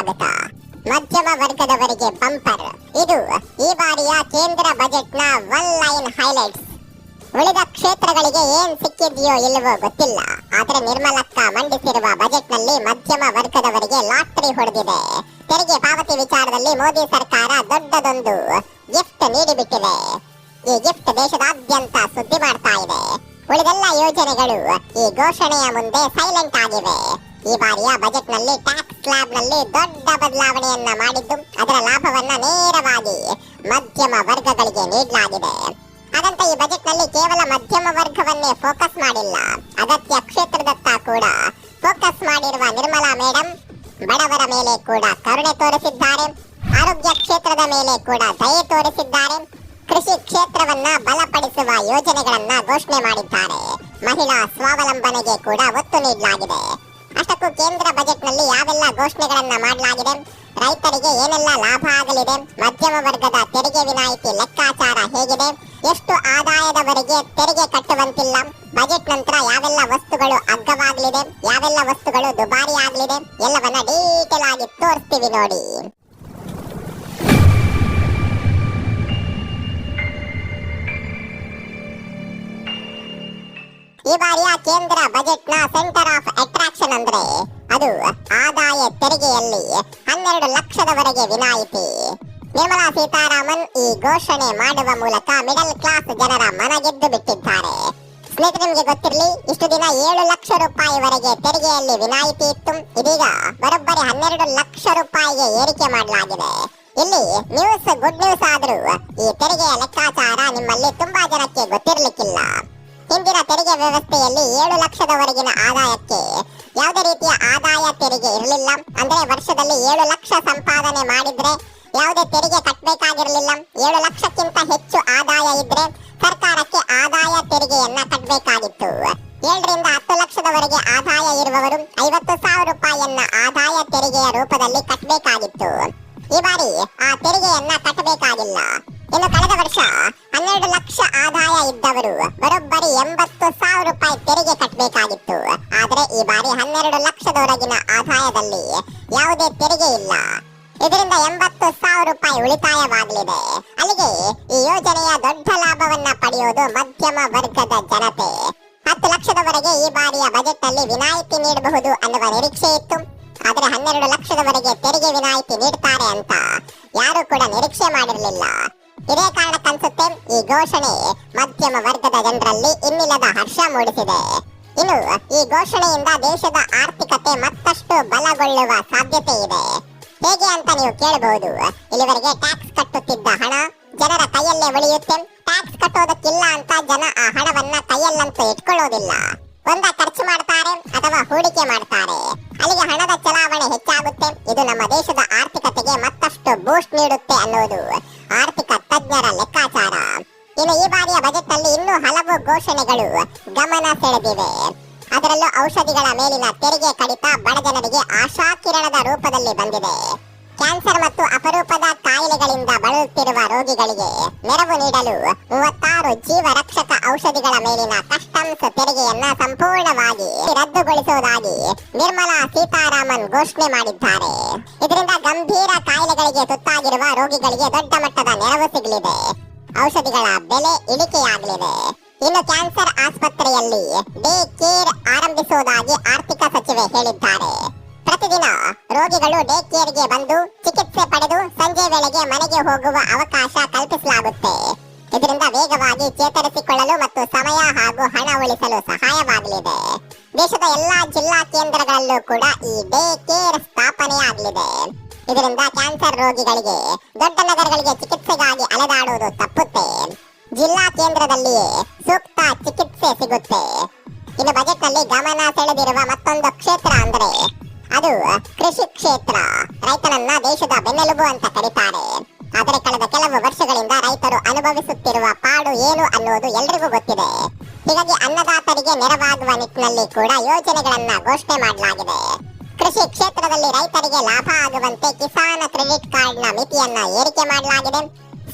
ಸ್ವಾಗತ. ಮಧ್ಯಮ ವರ್ಗದವರಿಗೆ ಬಂಪರ್. ಇದು ಈ ಬಾರಿಯ ಕೇಂದ್ರ ಬಜೆಟ್ನ ಒನ್ ಲೈನ್ ಹೈಲೈಟ್ಸ್. ಉಳಿದ ಕ್ಷೇತ್ರಗಳಿಗೆ ಏನ್ ಸಿಕ್ಕಿದೆಯೋ ಇಲ್ಲವೋ ಗೊತ್ತಿಲ್ಲ, ಆದ್ರೆ ನಿರ್ಮಲಕ್ಕ ಮಂಡಿಸಿರುವ ಬಜೆಟ್ನಲ್ಲಿ ಮಧ್ಯಮ ವರ್ಗದವರಿಗೆ ಲಾಟರಿ ಹೊಡೆದಿದೆ. ತೆರಿಗೆ ಪಾವತಿ ವಿಚಾರದಲ್ಲಿ ಮೋದಿ ಸರ್ಕಾರ ದೊಡ್ಡದೊಂದು ಗಿಫ್ಟ್ ನೀಡಿಬಿಟ್ಟಿದೆ. ಈ ಗಿಫ್ಟ್ ದೇಶದಾದ್ಯಂತ ಸುದ್ದಿ ಮಾಡ್ತಾ ಇದೆ. ಉಳಿದೆಲ್ಲ ಯೋಜನೆಗಳು ಈ ಘೋಷಣೆಯ ಮುಂದೆ ಸೈಲೆಂಟ್ ಆಗಿವೆ. ಈ ಬಾರಿಯ ಬಜೆಟ್ ನಲ್ಲಿ ಟ್ಯಾಕ್ಸ್ ಸ್ಲಾಬ್ ನಲ್ಲಿ ದೊಡ್ಡ ಬದಲಾವಣೆಯನ್ನ ಮಾಡಿದ್ದು, ಅದರ ಲಾಭವನ್ನ ನೇರವಾಗಿ ಮಧ್ಯಮ ವರ್ಗಗಳಿಗೆ ನೀಡಲಾಗಿದೆ. ಹಾಗಂತ ಈ ಬಜೆಟ್ ನಲ್ಲಿ ಕೇವಲ ಮಧ್ಯಮ ವರ್ಗವನ್ನೇ ಫೋಕಸ್ ಮಾಡಿಲ್ಲ, ಅಗತ್ಯ ಕ್ಷೇತ್ರದತ್ತ ಕೂಡ ಫೋಕಸ್ ಮಾಡಿರುವ ನಿರ್ಮಲಾ ಮೇಡಂ ಬಡವರ ಮೇಲೆ ಕೂಡ ಕರುಣೆ ತೋರಿಸಿದ್ದಾರೆ. ಆರೋಗ್ಯ ಕ್ಷೇತ್ರದ ಮೇಲೆ ಕೂಡ ದಯೆ ತೋರಿಸಿದ್ದಾರೆ. ಕೃಷಿ ಕ್ಷೇತ್ರವನ್ನ ಬಲಪಡಿಸುವ ಯೋಜನೆಗಳನ್ನ ಘೋಷಣೆ ಮಾಡಿದ್ದಾರೆ. ಮಹಿಳಾ ಸ್ವಾವಲಂಬನೆಗೆ ಕೂಡ ಒತ್ತು ನೀಡಲಾಗಿದೆ. ಅಷ್ಟಕ್ಕೂ ಕೇಂದ್ರ ಬಜೆಟ್ ನಲ್ಲಿ ಯಾವೆಲ್ಲ ಘೋಷಣೆಗಳನ್ನ ಮಾಡಲಾಗಿದೆ, ರೈತರಿಗೆ ಏನೆಲ್ಲ ಲಾಭ ಆಗಲಿದೆ, ಮಧ್ಯಮ ವರ್ಗದ ತೆರಿಗೆ ವಿನಾಯಿತಿ ಲೆಕ್ಕಾಚಾರ ಹೇಗಿದೆ, ಎಷ್ಟು ಆದಾಯದವರೆಗೆ ತೆರಿಗೆ ಕಟ್ಟುವಂತಿಲ್ಲ, ಬಜೆಟ್ ನಂತರ ಯಾವೆಲ್ಲ ವಸ್ತುಗಳು ಅಗ್ಗವಾಗಲಿದೆ, ಯಾವೆಲ್ಲ ವಸ್ತುಗಳು ದುಬಾರಿ ಆಗಲಿದೆ, ಎಲ್ಲವನ್ನ ಡೀಟೇಲ್ ಆಗಿ ತೋರಿಸ್ತೀವಿ ನೋಡಿ. ಈ ಬಾರಿಯ ಕೇಂದ್ರ ಬಜೆಟ್ ನ ಸೆಂಟರ್ ಆಫ್ ಅಟ್ರಾಕ್ಷನ್ ಅಂದ್ರೆ ಅದು ಆದಾಯ ತೆರಿಗೆಯಲ್ಲಿ 12 ಲಕ್ಷದವರೆಗೆ ವಿನಾಯಿತಿ. ನಿರ್ಮಲಾ ಸೀತಾರಾಮನ್ ಈ ಘೋಷಣೆ ಮಾಡುವ ಮೂಲಕ ಮಿಡಲ್ ಕ್ಲಾಸ್ ಜನರ ಮನಗೆದ್ದು ಬಿಟ್ಟಿದ್ದಾರೆ. ಸ್ನೇಹಿತರೆ, ನಿಮಗೆ ಗೊತ್ತಿರಲಿ, ಇಷ್ಟು ದಿನ 7 ಲಕ್ಷ ರೂಪಾಯಿವರೆಗೆ ತೆರಿಗೆಯಲ್ಲಿ ವಿನಾಯಿತಿ ಇತ್ತು. ಇದೀಗ ಬರೋಬ್ಬರಿ 12 ಲಕ್ಷ ರೂಪಾಯಿಗೆ ಏರಿಕೆ ಮಾಡಲಾಗಿದೆ. ಇಲ್ಲಿ ನ್ಯೂಸ್ ಗುಡ್ ನ್ಯೂಸ್ ಆದ್ರೂ ಈ ತೆರಿಗೆಯ ಲೆಕ್ಕಾಚಾರ ನಿಮ್ಮಲ್ಲಿ ತುಂಬಾ ಜನಕ್ಕೆ ಗೊತ್ತಿರಲಿಕ್ಕಿಲ್ಲ. ಹಿಂದಿನ ತೆರಿಗೆ ವ್ಯವಸ್ಥೆಯಲ್ಲಿ 7 ಲಕ್ಷದವರೆಗಿನ ಆದಾಯಕ್ಕೆ ಯಾವುದೇ ರೀತಿಯ ಆದಾಯ ತೆರಿಗೆ ಇರಲಿಲ್ಲ. ಅಂದ್ರೆ ವರ್ಷದಲ್ಲಿ 7 ಲಕ್ಷ ಸಂಪಾದನೆ ಮಾಡಿದ್ರೆ ಯಾವುದೇ ತೆರಿಗೆ ಕಟ್ಟಬೇಕಾಗಿರಲಿಲ್ಲ. 7 ಲಕ್ಷಕ್ಕಿಂತ ಹೆಚ್ಚು ಆದಾಯ ಇದ್ರೆ ಸರ್ಕಾರಕ್ಕೆ ಆದಾಯ ತೆರಿಗೆಯನ್ನ ಕಟ್ಟಬೇಕಾಗಿತ್ತು. 7 ರಿಂದ 10 ಲಕ್ಷದವರೆಗೆ ಆದಾಯ ಇರುವವರು 50,000 ರೂಪಾಯಿಯನ್ನ ಆದಾಯ ತೆರಿಗೆಯ ರೂಪದಲ್ಲಿ ಕಟ್ಟಬೇಕಾಗಿತ್ತು. ಈ ಬಾರಿ ಆ ತೆರಿಗೆಯನ್ನ ಕಟ್ಟಬೇಕಾಗಿಲ್ಲ. ಇನ್ನು ಕಳೆದ ವರ್ಷ 12 ಲಕ್ಷ ಆದಾಯ ಇದ್ದವರು ಬರೋಬ್ಬರಿ 80,000 ರೂಪಾಯಿ ತೆರಿಗೆ ಕಟ್ಟಬೇಕಾಗಿತ್ತು. ಆದ್ರೆ ಈ ಬಾರಿ 12 ಲಕ್ಷದವರೆಗಿನ ಆದಾಯದಲ್ಲಿ ಯಾವುದೇ ತೆರಿಗೆ ಇಲ್ಲ. ಇದರಿಂದ 80,000 ರೂಪಾಯಿ ಉಳಿತಾಯವಾಗಲಿದೆ. ಅಲ್ಲಿಗೆ ಈ ಯೋಜನೆಯ ದೊಡ್ಡ ಲಾಭವನ್ನ ಪಡೆಯುವುದು ಮಧ್ಯಮ ವರ್ಗದ ಜನತೆ. 10 ಲಕ್ಷದವರೆಗೆ ಈ ಬಾರಿಯ ಬಜೆಟ್ ನಲ್ಲಿ ವಿನಾಯಿತಿ ನೀಡಬಹುದು ಅನ್ನುವ ನಿರೀಕ್ಷೆ ಇತ್ತು. ಆದ್ರೆ 12 ಲಕ್ಷದವರೆಗೆ ತೆರಿಗೆ ವಿನಾಯಿತಿ ನೀಡ್ತಾರೆ ಅಂತ ಯಾರು ಕೂಡ ನಿರೀಕ್ಷೆ ಮಾಡಿರಲಿಲ್ಲ. ಇದೇ ಕಾರಣಕ್ಕನ್ಸುತ್ತೆ ಈ ಘೋಷಣೆ ಮಧ್ಯಮ ವರ್ಗದ ಜನರಲ್ಲಿ ಇನ್ನಿಲ್ಲದ ಹರ್ಷ ಮೂಡಿಸಿದೆ. ಇನ್ನು ಈ ಘೋಷಣೆಯಿಂದ ದೇಶದ ಆರ್ಥಿಕತೆ ಮತ್ತಷ್ಟು ಬಲಗೊಳ್ಳುವ ಸಾಧ್ಯತೆ ಇದೆ. ಹೇಗೆ ಅಂತ ನೀವು ಕೇಳಬಹುದು. ಇಲ್ಲಿವರೆಗೆ ಟ್ಯಾಕ್ಸ್ ಕಟ್ಟುತ್ತಿದ್ದ ಹಣ ಜನರ ಕೈಯಲ್ಲೇ ಉಳಿಯುತ್ತೆ. ಟ್ಯಾಕ್ಸ್ ಕಟ್ಟೋದಕ್ಕಿಲ್ಲ ಅಂತ ಜನ ಆ ಹಣವನ್ನ ಕೈಯಲ್ಲಂತೂ ಇಟ್ಕೊಳ್ಳೋದಿಲ್ಲ. ಒಂದ ಖರ್ಚು ಮಾಡ್ತಾರೆ ಅಥವಾ ಹೂಡಿಕೆ ಮಾಡ್ತಾರೆ. ಅಲ್ಲಿಗೆ ಹಣದ ಚಲಾವಣೆ ಹೆಚ್ಚಾಗುತ್ತೆ. ಇದು ನಮ್ಮ ದೇಶದ ಆರ್ಥಿಕತೆಗೆ ಮತ್ತಷ್ಟು ಬೂಸ್ಟ್ ನೀಡುತ್ತೆ ಅನ್ನೋದು ಆರ್ಥಿಕ ತಜ್ಞರ ಲೆಕ್ಕಾಚಾರ. ಇನ್ನು ಈ ಬಾರಿಯ ಬಜೆಟ್ ನಲ್ಲಿ ಇನ್ನೂ ಹಲವು ಘೋಷಣೆಗಳು ಗಮನ ಸೆಳೆದಿವೆ. ಅದರಲ್ಲೂ ಔಷಧಿಗಳ ಮೇಲಿನ ತೆರಿಗೆ ಕಡಿತ ಬಡ ಜನರಿಗೆ ಆಶಾಕಿರಣದ ರೂಪದಲ್ಲಿ ಬಂದಿದೆ. ಕ್ಯಾನ್ಸರ್ ಮತ್ತು ಅಪರೂಪದ ಕಾಯಿಲೆಗಳಿಂದ ಬಳಲುತ್ತಿರುವ ರೋಗಿಗಳಿಗೆ ನೆರವು ನೀಡಲು 36 ಜೀವ ರಕ್ಷಕ ಔಷಧಿಗಳ ಮೇಲಿನ ಕಸ್ಟಮ್ಸ್ ತೆರಿಗೆಯನ್ನ ಸಂಪೂರ್ಣವಾಗಿ ರದ್ದುಗೊಳಿಸುವುದಾಗಿ ನಿರ್ಮಲಾ ಸೀತಾರಾಮನ್ ಘೋಷಣೆ ಮಾಡಿದ್ದಾರೆ. ಇದರಿಂದ ಗಂಭೀರ ಕಾಯಿಲೆಗಳಿಗೆ ತುತ್ತಾಗಿರುವ ರೋಗಿಗಳಿಗೆ ದೊಡ್ಡ ಮಟ್ಟದ ನೆರವು ಸಿಗಲಿದೆ. ಔಷಧಿಗಳ ಬೆಲೆ ಇಳಿಕೆಯಾಗಲಿದೆ. ಇನ್ನು ಕ್ಯಾನ್ಸರ್ ಆಸ್ಪತ್ರೆಯಲ್ಲಿ ಡೇ ಕೇರ್ ಆರಂಭಿಸುವುದಾಗಿ ಆರ್ಥಿಕ ಸಚಿವೆ ಹೇಳಿದ್ದಾರೆ. ಪ್ರತಿದಿನ ರೋಗಿಗಳು ಡೇ ಕೇರ್ಗೆ ಬಂದು ಚಿಕಿತ್ಸೆ ಪಡೆದು ಸಂಜೆ ವೇಳೆಗೆ ಮನೆಗೆ ಹೋಗುವ ಅವಕಾಶ ಕಲ್ಪಿಸಲಾಗುತ್ತೆ. ಇದರಿಂದ ವೇಗವಾಗಿ ಚೇತರಿಸಿಕೊಳ್ಳಲು ಮತ್ತು ಸಮಯ ಹಾಗೂ ಹಣ ಉಳಿಸಲು ಸಹಾಯವಾಗಲಿದೆ. ದೇಶದ ಎಲ್ಲಾ ಜಿಲ್ಲಾ ಕೇಂದ್ರಗಳಲ್ಲೂ ಕೂಡ ಈ ಡೇ ಕೇರ್ ಸ್ಥಾಪನೆಯಾಗಲಿದೆ. ಇದರಿಂದ ಕ್ಯಾನ್ಸರ್ ರೋಗಿಗಳಿಗೆ ದೊಡ್ಡ ನಗರಗಳಿಗೆ ಚಿಕಿತ್ಸೆಗಾಗಿ ಅಲೆದಾಡುವುದು ತಪ್ಪುತ್ತೆ. ಜಿಲ್ಲಾ ಕೇಂದ್ರದಲ್ಲಿಯೇ ಸೂಕ್ತ ಚಿಕಿತ್ಸೆ ಸಿಗುತ್ತೆ. ಇನ್ನು ಬಜೆಟ್ ನಲ್ಲಿ ಗಮನ ಸೆಳೆದಿರುವ ಮತ್ತೊಂದು ಕ್ಷೇತ್ರ ಅಂದ್ರೆ ಅದು ಕೃಷಿ ಕ್ಷೇತ್ರ. ರೈತನನ್ನ ದೇಶದ ಬೆನ್ನೆಲುಬು ಅಂತ ಕರೀತಾರೆ. ಆದರೆ ಕಳೆದ ಕೆಲವು ವರ್ಷಗಳಿಂದ ರೈತರು ಅನುಭವಿಸುತ್ತಿರುವ ಪಾಡು ಏನು ಅನ್ನೋದು ಎಲ್ರಿಗೂ ಗೊತ್ತಿದೆ. ಹೀಗಾಗಿ ಅನ್ನದಾತರಿಗೆ ನೆರವಾಗುವ ನಿಟ್ಟಿನಲ್ಲಿ ಕೂಡ ಯೋಜನೆಗಳನ್ನ ಘೋಷಣೆ ಮಾಡಲಾಗಿದೆ. ಕೃಷಿ ಕ್ಷೇತ್ರದಲ್ಲಿ ರೈತರಿಗೆ ಲಾಭ ಆಗುವಂತೆ ಕಿಸಾನ್ ಕ್ರೆಡಿಟ್ ಕಾರ್ಡ್ ನ ಮಿತಿಯನ್ನ ಏರಿಕೆ ಮಾಡಲಾಗಿದೆ.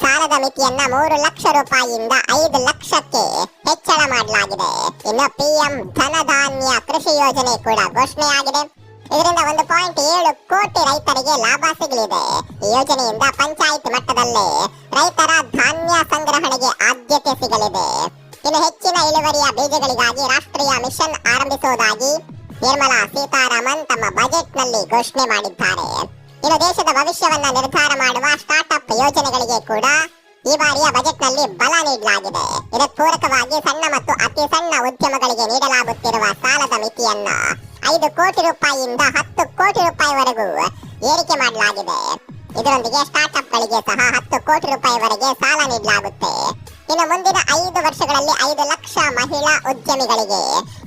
ಸಾಲದ ಮಿತಿಯನ್ನ 3 ಲಕ್ಷ ರೂಪಾಯಿಯಿಂದ 5 ಲಕ್ಷಕ್ಕೆ ಹೆಚ್ಚಳ ಮಾಡಲಾಗಿದೆ. ಇನ್ನು PM ಧನಧಾನ್ಯ ಕೃಷಿ ಯೋಜನೆ ಕೂಡ ಘೋಷಣೆಯಾಗಿದೆ. ಇದರಿಂದ 1.7 ಕೋಟಿ ರೈತರಿಗೆ ಲಾಭ ಸಿಗಲಿದೆ. ಈ ಯೋಜನೆಯಿಂದ ಪಂಚಾಯತ್ ಮಟ್ಟದಲ್ಲೇ ರೈತರ ಧಾನ್ಯ ಸಂಗ್ರಹಣೆಗೆ ಆದ್ಯತೆ ಸಿಗಲಿದೆ. ಇನ್ನು ಹೆಚ್ಚಿನ ಇಳುವರಿಯ ಬೀಜಗಳಿಗಾಗಿ ರಾಷ್ಟ್ರೀಯ ಮಿಷನ್ ಆರಂಭಿಸುವುದಾಗಿ ನಿರ್ಮಲಾ ಸೀತಾರಾಮನ್ ತಮ್ಮ ಬಜೆಟ್ನಲ್ಲಿ ಘೋಷಣೆ ಮಾಡಿದ್ದಾರೆ. ಇನ್ನು ದೇಶದ ಭವಿಷ್ಯವನ್ನ ನಿರ್ಧಾರ ಮಾಡುವ ಸ್ಟಾರ್ಟ್ಅಪ್ ಯೋಜನೆಗಳಿಗೆ ಕೂಡ ಈ ಬಾರಿಯ ಬಜೆಟ್ನಲ್ಲಿ ಬಲ ನೀಡಲಾಗಿದೆ. ಇದಕ್ಕೆ ಪೂರಕವಾಗಿ ಸಣ್ಣ ಮತ್ತು ಅತಿ ಸಣ್ಣ ಉದ್ಯಮಗಳಿಗೆ ನೀಡಲಾಗುತ್ತಿರುವ ಸಾಲದ ಮಿತಿಯನ್ನ 5 ಕೋಟಿ ರೂಪಾಯಿಯಿಂದ 10 ಕೋಟಿ ರೂಪಾಯಿವರೆಗೂ ಏರಿಕೆ ಮಾಡಲಾಗಿದೆ. ಇದರೊಂದಿಗೆ ಸ್ಟಾರ್ಟ್ಅಪ್ಗಳಿಗೆ ಸಹ 10 ಕೋಟಿ ರೂಪಾಯಿವರೆಗೆ ಸಾಲ ನೀಡಲಾಗುತ್ತೆ. ಇನ್ನು ಮುಂದಿನ 5 ವರ್ಷಗಳಲ್ಲಿ 5 ಲಕ್ಷ ಮಹಿಳಾ ಉದ್ಯಮಿಗಳಿಗೆ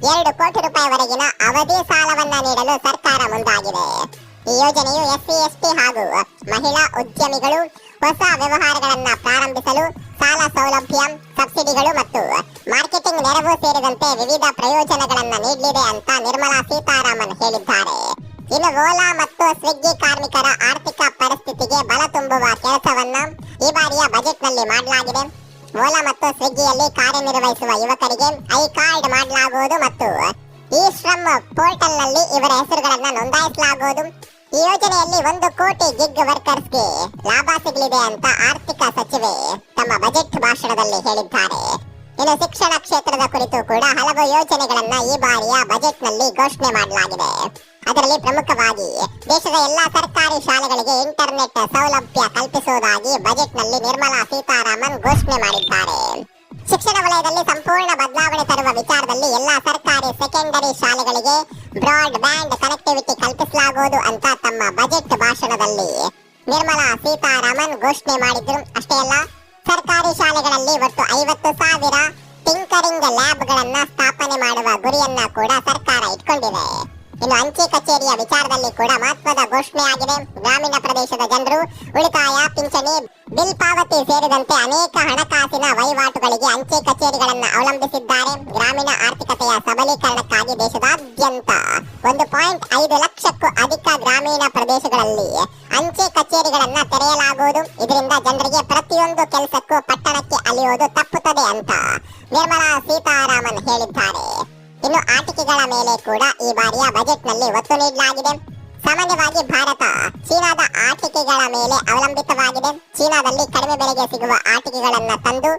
2 ಕೋಟಿ ರೂಪಾಯಿವರೆಗಿನ ಅವಧಿ ಸಾಲವನ್ನ ನೀಡಲು ಸರ್ಕಾರ ಮುಂದಾಗಿದೆ. ಈ ಯೋಜನೆಯು ಎಸ್ಸಿ ಎಸ್ಟಿ ಹಾಗೂ ಮಹಿಳಾ ಉದ್ಯಮಿಗಳು ಹೊಸ ವ್ಯವಹಾರಗಳನ್ನ ಪ್ರಾರಂಭಿಸಲು ಸಾಲ ಸೌಲಭ್ಯ, ಸಬ್ಸಿಡಿಗಳು ಮತ್ತು ಮಾರ್ಕೆಟಿಂಗ್ ನೆರವು ಸೇರಿದಂತೆ ವಿವಿಧ ಪ್ರಯೋಜನಗಳನ್ನ ನೀಡಲಿದೆ ಅಂತ ನಿರ್ಮಲಾ ಸೀತಾರಾಮನ್ ಹೇಳಿದ್ದಾರೆ. ಇನ್ನು ಓಲಾ ಮತ್ತು ಸ್ವಿಗ್ಗಿ ಕಾರ್ಮಿಕರ ಆರ್ಥಿಕ ಪರಿಸ್ಥಿತಿಗೆ ಬಲ ತುಂಬುವ ಕೆಲಸವನ್ನ ಈ ಬಾರಿಯ ಬಜೆಟ್ನಲ್ಲಿ ಮಾಡಲಾಗಿದೆ. ಓಲಾ ಮತ್ತು ಸ್ವಿಗ್ಗಿಯಲ್ಲಿ ಕಾರ್ಯನಿರ್ವಹಿಸುವ ಯುವಕರಿಗೆ ಐ ಕಾರ್ಡ್ ಮಾಡಲಾಗುವುದು ಮತ್ತು ಈ ಶ್ರಮ್ ಪೋರ್ಟಲ್ನಲ್ಲಿ ಇವರ ಹೆಸರುಗಳನ್ನ ನೋಂದಾಯಿಸಲಾಗುವುದು. ಈ ಯೋಜನೆಯಲ್ಲಿ 1 ಕೋಟಿ ಗಿಗ್ ವರ್ಕರ್ಸ್ಗೆ ಲಾಭ ಸಿಗಲಿದೆ ಅಂತ ಆರ್ಥಿಕ ಸಚಿವೆ ತಮ್ಮ ಬಜೆಟ್ ಭಾಷಣದಲ್ಲಿ ಹೇಳಿದ್ದಾರೆ. ಇನ್ನು ಶಿಕ್ಷಣ ಕ್ಷೇತ್ರದ ಕುರಿತು ಕೂಡ ಹಲವು ಯೋಜನೆಗಳನ್ನ ಈ ಬಾರಿಯ ಬಜೆಟ್ನಲ್ಲಿ ಘೋಷಣೆ ಮಾಡಲಾಗಿದೆ. ಅದರಲ್ಲಿ ಪ್ರಮುಖವಾಗಿ ದೇಶದ ಎಲ್ಲಾ ಸರ್ಕಾರಿ ಶಾಲೆಗಳಿಗೆ ಇಂಟರ್ನೆಟ್ ಸೌಲಭ್ಯ ಕಲ್ಪಿಸುವುದಾಗಿ ಬಜೆಟ್ನಲ್ಲಿ ನಿರ್ಮಲಾ ಸೀತಾರಾಮನ್ ಘೋಷಣೆ ಮಾಡಿದ್ದಾರೆ. ಶಿಕ್ಷಣ ವಲಯದಲ್ಲಿ ಸಂಪೂರ್ಣ ಬದಲಾವಣೆ ತರುವ ವಿಚಾರದಲ್ಲಿ ಎಲ್ಲಾ ಸರ್ಕಾರಿ ಸೆಕೆಂಡರಿ ಶಾಲೆಗಳಿಗೆ ಬ್ರಾಡ್ ಬ್ಯಾಂಡ್ ಕನೆಕ್ಟಿವಿಟಿ ಕಲ್ಪಿಸಲಾಗುವುದು ಅಂತ ತಮ್ಮ ಬಜೆಟ್ ಭಾಷಣದಲ್ಲಿ ನಿರ್ಮಲಾ ಸೀತಾರಾಮನ್ ಘೋಷಣೆ ಮಾಡಿದ್ರು. ಅಷ್ಟೇ ಅಲ್ಲ, ಸರ್ಕಾರಿ ಶಾಲೆಗಳಲ್ಲಿ ಒಟ್ಟು 50,000 ಟಿಂಕರಿಂಗ್ ಲ್ಯಾಬ್ಗಳನ್ನ ಸ್ಥಾಪನೆ ಮಾಡುವ ಗುರಿಯನ್ನ ಕೂಡ ಸರ್ಕಾರ ಇಟ್ಕೊಂಡಿದೆ. ಇನ್ನು ಅಂಚೆ ಕಚೇರಿಯ ವಿಚಾರದಲ್ಲಿ ಕೂಡ ಮಹತ್ವದ ಘೋಷಣೆಯಾಗಿದೆ. ಗ್ರಾಮೀಣ ಪ್ರದೇಶದ ಜನರು ಉಳಿತಾಯ, ಪಿಂಚಣಿ, ಬಿಲ್ ಪಾವತಿ ಸೇರಿದಂತೆ ಅನೇಕ ಹಣಕಾಸಿನ ವಹಿವಾಟುಗಳಿಗೆ ಅಂಚೆ ಕಚೇರಿಗಳನ್ನು ಅವಲಂಬಿಸಿದ್ದಾರೆ. ಗ್ರಾಮೀಣ ಆರ್ಥಿಕತೆಯ ಸಬಲೀಕರಣಕ್ಕಾಗಿ ದೇಶದಾದ್ಯಂತ 1.5 ಲಕ್ಷಕ್ಕೂ ಅಧಿಕ ಗ್ರಾಮೀಣ ಪ್ರದೇಶಗಳಲ್ಲಿ ಅಂಚೆ ಕಚೇರಿಗಳನ್ನ ತೆರೆಯಲಾಗುವುದು. ಇದರಿಂದ ಜನರಿಗೆ ಪ್ರತಿಯೊಂದು ಕೆಲಸಕ್ಕೂ ಪಟ್ಟಣಕ್ಕೆ ಅಲಿಯುವುದು ತಪ್ಪುತ್ತದೆ ಅಂತ ನಿರ್ಮಲಾ ಸೀತಾರಾಮನ್ ಹೇಳಿದ್ದಾರೆ. ಇನ್ನು ಆಟಿಕೆಗಳ ಮೇಲೆ ಕೂಡ ಈ ಬಾರಿಯ ಬಜೆಟ್ನಲ್ಲಿ ಒತ್ತು ನೀಡಲಾಗಿದೆ. ಸಾಮಾನ್ಯವಾಗಿ ಭಾರತ ಚೀನಾದ ಆಟಿಕೆಗಳ ಮೇಲೆ ಅವಲಂಬಿತವಾಗಿದೆ. ಚೀನಾದಲ್ಲಿ ಕಡಿಮೆ ಬೆಲೆಗೆ ಸಿಗುವ ಆಟಿಕೆಗಳನ್ನ ತಂದು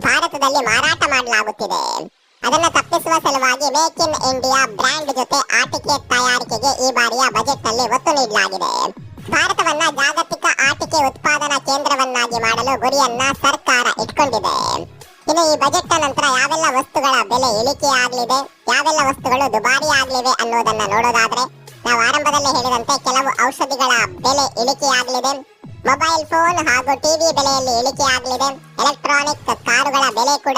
ಭಾರತದಲ್ಲಿ ಮಾರಾಟ ಮಾಡಲಾಗುತ್ತಿದೆ. ಅದನ್ನು ತಪ್ಪಿಸುವ ಸಲುವಾಗಿ ಮೇಕ್ ಇನ್ ಇಂಡಿಯಾ ಬ್ರ್ಯಾಂಡ್ ಜೊತೆ ಆಟಿಕೆ ತಯಾರಿಕೆಗೆ ಈ ಬಾರಿಯ ಬಜೆಟ್ನಲ್ಲಿ ಒತ್ತು ನೀಡಲಾಗಿದೆ. ಭಾರತವನ್ನ ಜಾಗತಿಕ ಆಟಿಕೆ ಉತ್ಪಾದನಾ ಕೇಂದ್ರವನ್ನಾಗಿ ಮಾಡಲು ಗುರಿಯನ್ನ ಸರ್ಕಾರ ಇಟ್ಕೊಂಡಿದೆ. ಇನ್ನು ಈ ಬಜೆಟ್ ನಂತರ ಯಾವೆಲ್ಲ ವಸ್ತುಗಳ ಬೆಲೆ ಇಳಿಕೆ ಆಗಲಿದೆ, ಯಾವೆಲ್ಲ ವಸ್ತುಗಳು ದುಬಾರಿ ಆಗಲಿವೆ ಅನ್ನೋದನ್ನ ನೋಡೋದಾದ್ರೆ ನಾವು ಆರಂಭದಲ್ಲೇ ಹೇಳಿದಂತೆ ಕೆಲವು ಔಷಧಿಗಳ ಬೆಲೆ ಇಳಿಕೆ ಆಗಲಿದೆ. ಮೊಬೈಲ್ ಫೋನ್ ಹಾಗೂ ಟಿವಿ ಬೆಲೆಯಲ್ಲಿ ಇಳಿಕೆ ಆಗಲಿದೆ. ಎಲೆಕ್ಟ್ರಾನಿಕ್ ಕಾರುಗಳ ಬೆಲೆ ಕೂಡ